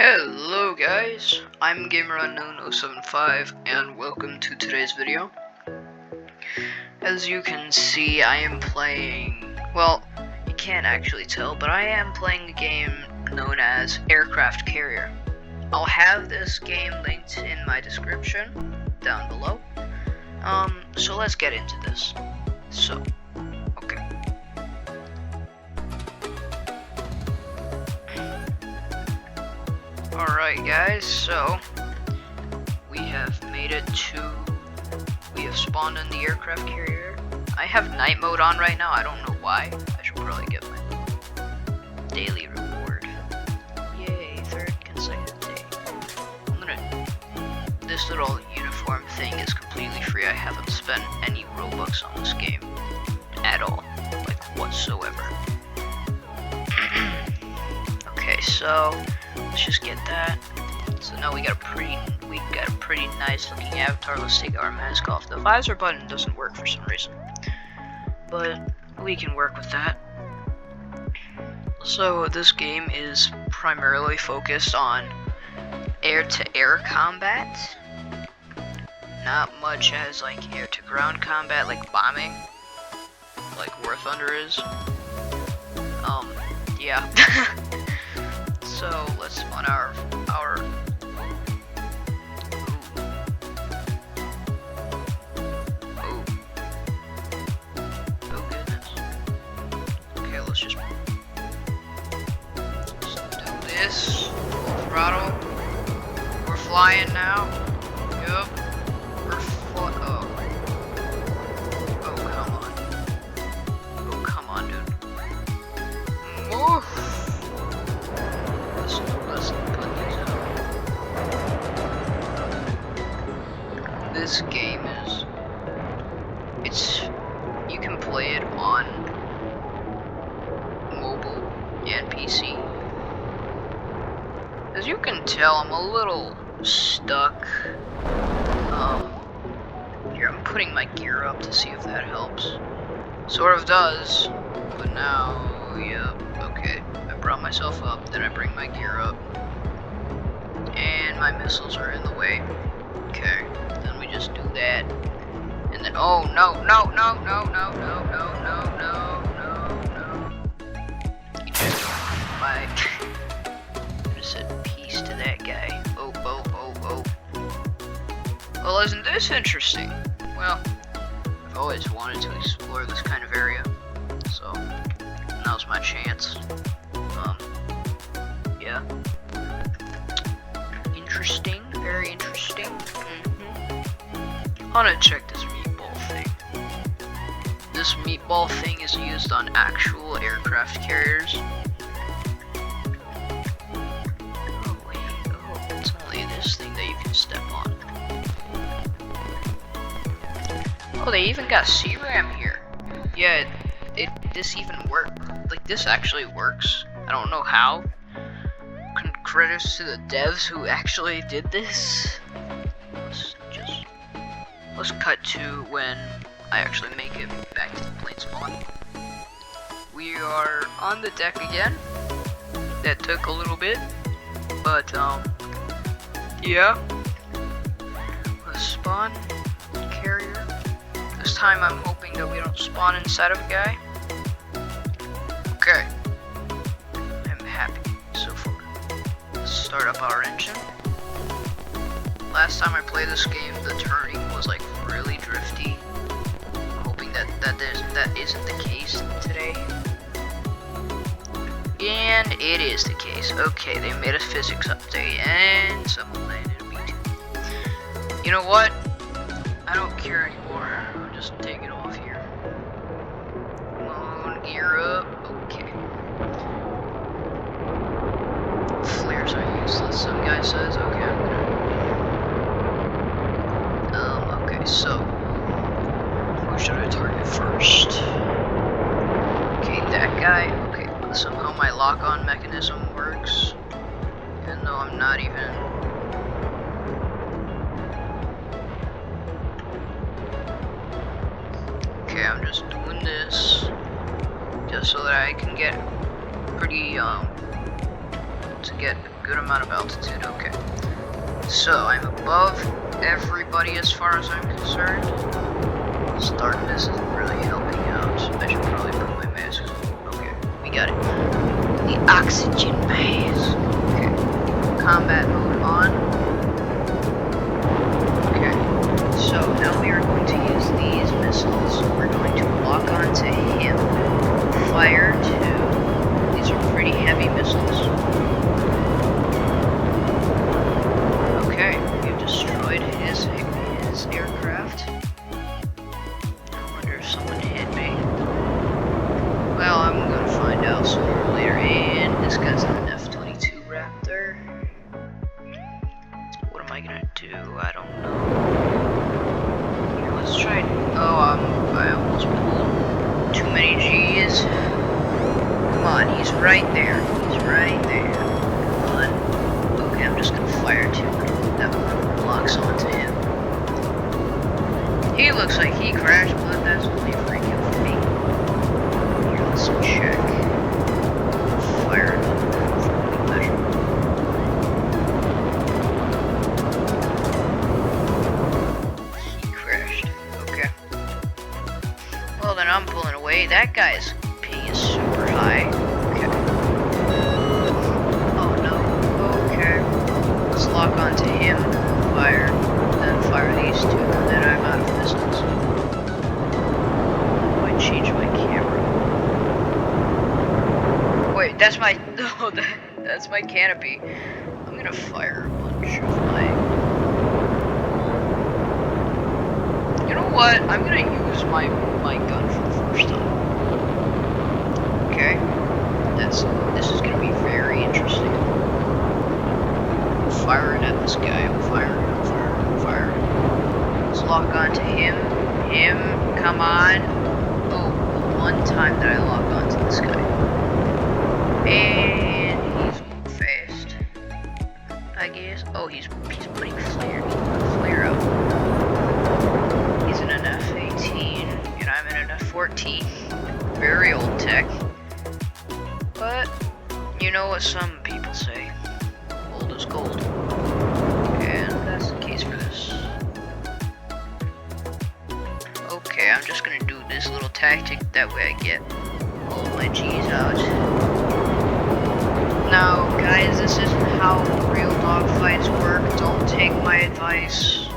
Hello guys, I'm GamerUnknown075 and welcome to today's video. As you can see, I am playing, well, you can't actually tell, but I am playing a game known as Aircraft Carrier. I'll have this game linked in my description down below. So let's get into this. Okay. Alright guys, so we have spawned in the aircraft carrier. I have night mode on right now, I don't know why. I should probably get my daily reward. Yay, third consecutive day. This little uniform thing is completely free. I haven't spent any Robux on this game at all, like whatsoever. Okay, so let's just get that. So now we got a pretty nice looking avatar. Let's take our mask off. The visor button doesn't work for some reason, but we can work with that. So this game is primarily focused on air-to-air combat. Not much as like air-to-ground combat, like bombing, like War Thunder is. Yeah. So let's spawn our oh goodness. Okay, let's do this. Throttle. We're flying now. Yup. We're oh come on, dude. Move. Let's put these out. This game you can play it on mobile and PC. As you can tell, I'm a little stuck. Here, I'm putting my gear up to see if that helps. Sort of does, but now, yeah, okay. I brought myself up, then I bring my gear up, and my missiles are in the way. Okay, then we just do that, and then oh no! I just said peace to that guy. Oh. Well, isn't this interesting? Well, I've always wanted to explore this kind of area, so now's my chance. Yeah. Interesting, very interesting. I wanna check this meatball thing. This meatball thing is used on actual aircraft carriers. Oh wait, it's only this thing that you can step on. Oh, they even got CRAM here. Yeah, this even works. Like, this actually works. I don't know how. Credits to the devs who actually did this. Let's cut to when I actually make it back to the plane spawn. We are on the deck again. That took a little bit, but yeah. Let's spawn carrier. This time I'm hoping that we don't spawn inside of a guy. Okay. I'm happy so far. Let's start up our engine. Last time I played this game, the turning was like really drifty. I'm hoping that isn't the case today. And it is the case. Okay, they made a physics update and someone landed a B2. You know what? I don't care anymore. I'll just take it off here. Come on, gear up. Okay. Flares are useless, some guy says. Okay, I'm gonna... okay, so who should I target first? Okay, that guy. Okay, somehow my lock-on mechanism works, even though I'm not even... Okay, I'm just doing this just so that I can get pretty to get a good amount of altitude. Okay. So I'm above everybody as far as I'm concerned. Starting this isn't really helping out. I should probably put my mask on. Okay, we got it. The oxygen mask. Okay. Combat mode on. Okay. So now we are going to use these missiles. We're going to lock onto him. Fire two. These are pretty heavy missiles. Okay, we've destroyed his aircraft. I wonder if someone hit me. Well, I'm gonna find out sooner or later. And this guy's an F-22 Raptor. What am I gonna do? I don't know. Here, let's try. Oh, I almost pulled too many G's. Come on, he's right there. He's right there. Come on. Okay, I'm just gonna fire two. That locks onto him. He looks like he crashed, but that's only a free kill for me. Here, let's check. Fire another measure. He crashed. Okay. Well, then I'm pulling away. That guy's ping is super high. Okay. Oh no. Okay. Let's lock onto him. Fire. Then fire these two. And then I'm out of missiles. I might change my camera. Wait, that's my. No, that's my canopy. I'm gonna fire a bunch of my. You know what? I'm gonna use my gun for the first time. Okay. This is gonna be very interesting. Firing at this guy. I'm firing. Let's lock onto him. Come on. Oh, one time that I locked onto this guy. And he's fast, I guess. Oh, he's putting flare out. He's in an F-18, and I'm in an F-14. Very old tech. But, you know what some people say. Old is gold. And that's the case for this. Okay, I'm just gonna do this little tactic. That way I get all my G's out. Now, guys, this is how real dogfights work. Don't take my advice.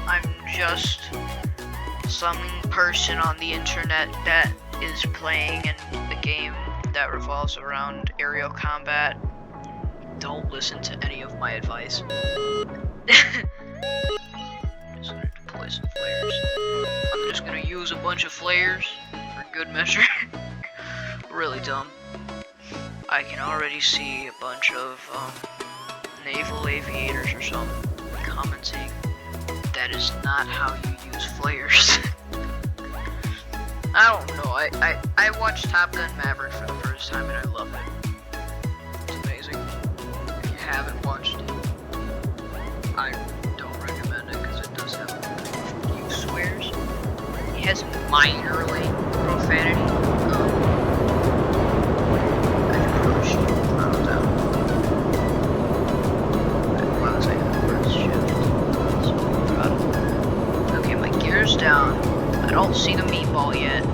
I'm just some person on the internet that is playing a game that revolves around aerial combat. Don't listen to any of my advice. I'm just gonna deploy some flares. I'm just gonna use a bunch of flares for good measure. Really dumb. I can already see a bunch of naval aviators or something commenting that is not how you use flares. I don't know. I watched Top Gun Maverick for the first time and I love it. It's amazing. If you haven't watched it, I don't recommend it because it does have a few swears. It has minorly profanity. I've approached throttle down. Why was I in the first shift? So, throttle. Okay, my gear's down. I don't see the meatball yet,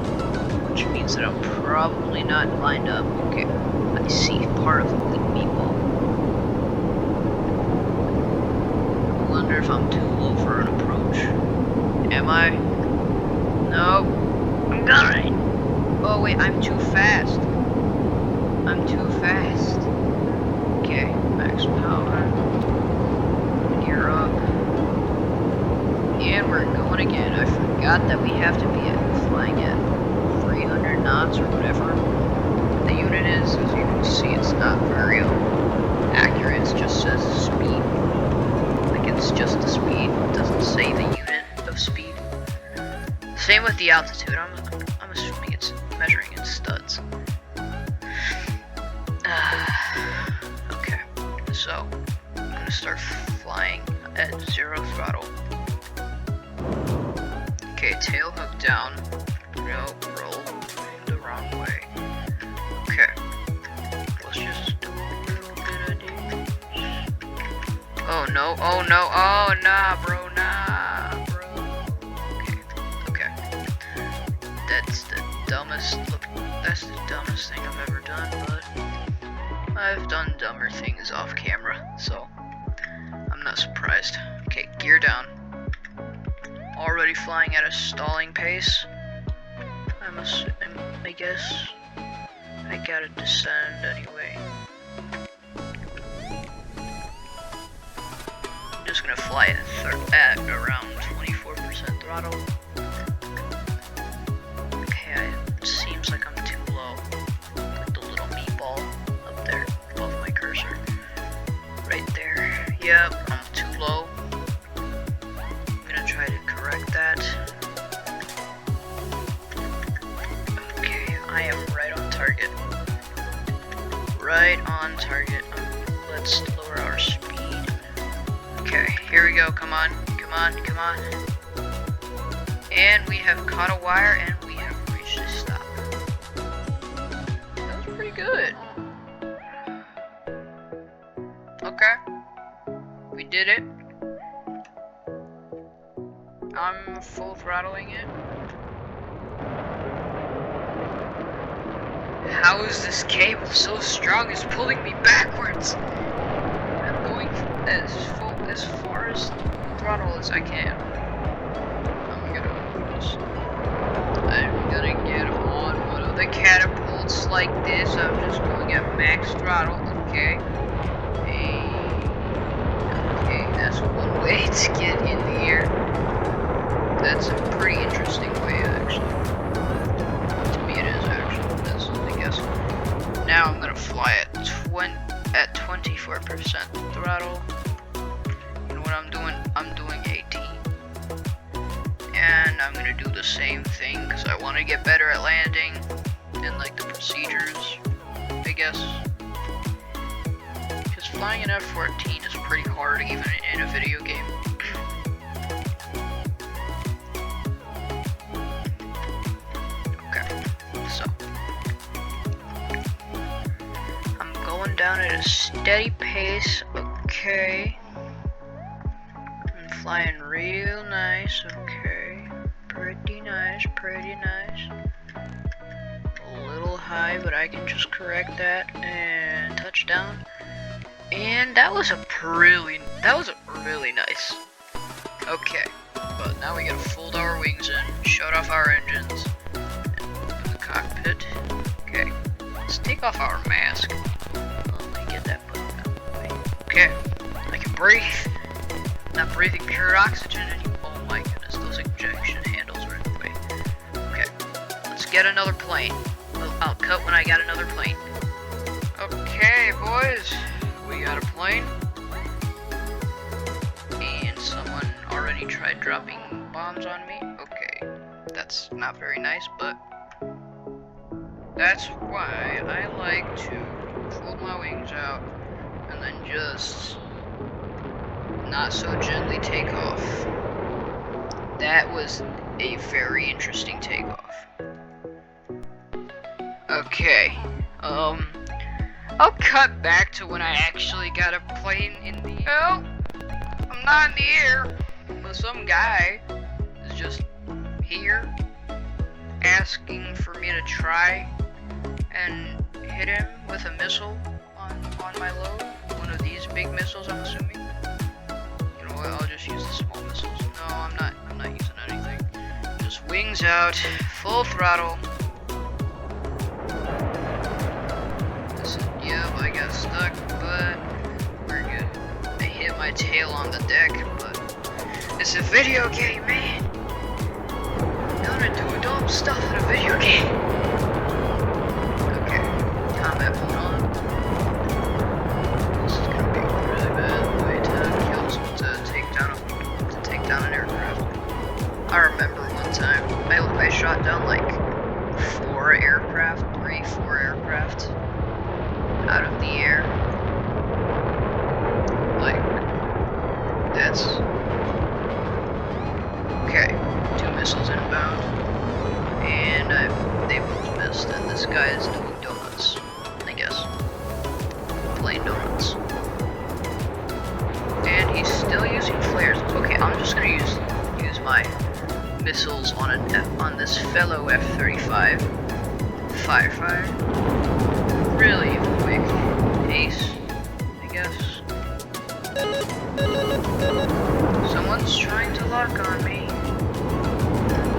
which means that I'm probably not lined up. Okay, I see part of the meatball. I wonder if I'm too low for an approach. Am I? No. I'm dying. Oh wait, I'm too fast. I'm too fast. Okay, max power. Gear up. And we're going again. I forgot that we have to be flying at 300 knots or whatever the unit is. As you can see, it's not very accurate. It just says speed. Like it's just the speed. It doesn't say the unit of speed. Same with the altitude. I'm assuming it's measuring in studs. Okay, so I'm gonna start flying at 0 throttle. Okay, tail hook down. No, roll the wrong way. Okay, let's just do a little bit of no, oh no, oh nah, bro, nah, bro. Okay. That's the dumbest thing I've ever done, but I've done dumber things off camera, so I'm not surprised. Okay, gear down. Already flying at a stalling pace. I guess I gotta descend anyway. I'm just gonna fly at around 24% throttle. Okay, it seems like I'm too low. Put the little meatball up there above my cursor. Right there. Yep, I'm too low. I'm gonna try to correct that. Okay, I am right on target. Right on target. Let's lower our speed. Okay, here we go. Come on, come on, come on. And we have caught a wire and we have reached a stop. That was pretty good. Okay. We did it. I'm full throttling it. How is this cable so strong? It's pulling me backwards. I'm going as far as throttle as I can. I'm gonna get on one of the catapults like this. I'm just going at max throttle. Okay. Okay, that's one way to get in the air. That's a pretty interesting way, actually. To me, it is actually. That's, I guess. Now I'm gonna fly at 24% throttle. And what I'm doing 18. And I'm gonna do the same thing because I want to get better at landing and like the procedures, I guess. Because flying an F-14 is pretty hard even in a video game. Okay, so I'm going down at a steady pace. Okay. I'm flying real nice. Okay. Pretty nice, pretty nice. A little high, but I can just correct that and touchdown. And that was really nice. Okay, but now we gotta fold our wings in, shut off our engines, and open the cockpit. Okay, let's take off our mask. Let me get that button out of the way. Okay, I can breathe. Not breathing pure oxygen anymore. Oh my goodness, those ejection handles are in the way. Okay, let's get another plane. I'll cut when I got another plane. Okay, boys, we got a plane. And someone already tried dropping bombs on me. Okay, that's not very nice, but that's why I like to fold my wings out and then just not so gently take off. That was a very interesting takeoff. Okay, I'll cut back to when I actually got a plane in the air. Well, I'm not in the air, but some guy is just here asking for me to try and hit him with a missile on my load. One of these big missiles, I'm assuming. You know what, I'll just use the small missiles. No, I'm not using anything. Just wings out, full throttle. Yep, I got stuck, but we're good. I hit my tail on the deck, but it's a video game, man. Don't do dumb stuff in a video game. Okay, combat mode on. This is gonna be really bad way to kill someone, to take down an aircraft. I remember one time I shot down like 4 aircraft out of the air. Like, that's okay. 2 missiles inbound, and they've missiles on this fellow F-35 firefighter. Really quick pace, I guess. Someone's trying to lock on me.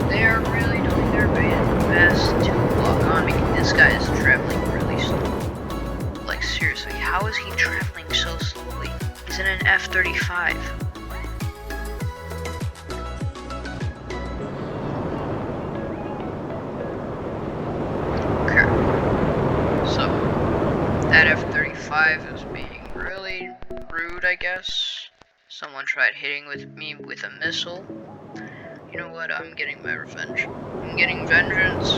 They are really doing their best to lock on me. This guy is traveling really slow. Like seriously, how is he traveling so slowly? He's in an F-35. Okay. So, that F-35 is being really rude, I guess. Someone tried hitting me with a missile. You know what? I'm getting my revenge. I'm getting vengeance.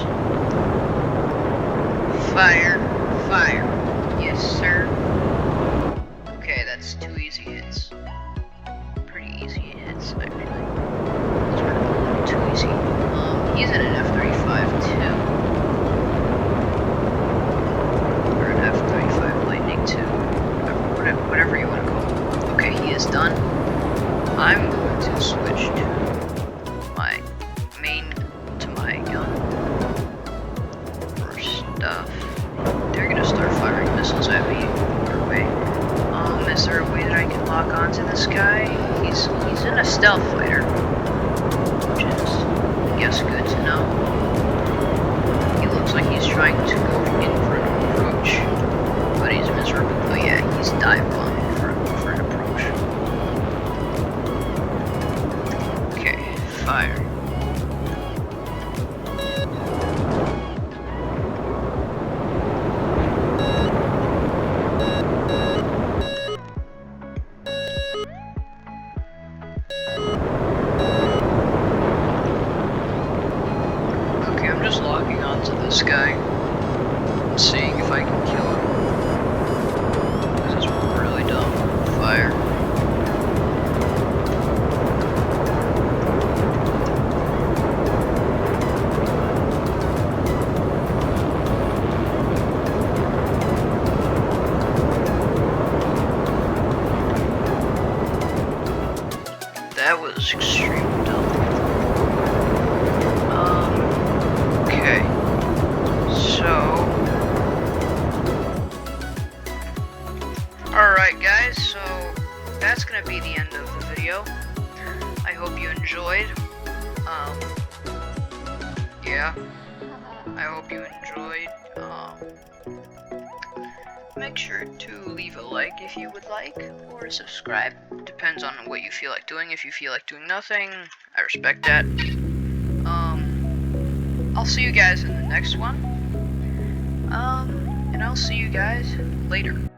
Fire. Fire. Yes, sir. Okay, that's 2 easy hits. Pretty easy hits, actually. Those were a little too easy. He's in an F-35 too. Or an F-35 Lightning 2. Whatever you want to call it. Okay, he is done. I'm going to switch to my gun. First stuff. They're gonna start firing missiles at me. Is there a way that I can lock onto this guy? He's in a stealth fighter, which is, I guess, good to know. He looks like he's trying to go in for an approach, but he's miserable. Oh yeah, he's dive bombing for an approach. Okay, fire. Just locking onto this guy and seeing if I can kill him. This is really dumb. Fire. That was extremely dumb. Okay, so, alright guys, so that's gonna be the end of the video. I hope you enjoyed. Yeah, I hope you enjoyed. Make sure to leave a like if you would like, or subscribe. Depends on what you feel like doing. If you feel like doing nothing, I respect that. I'll see you guys in the next one. And I'll see you guys later.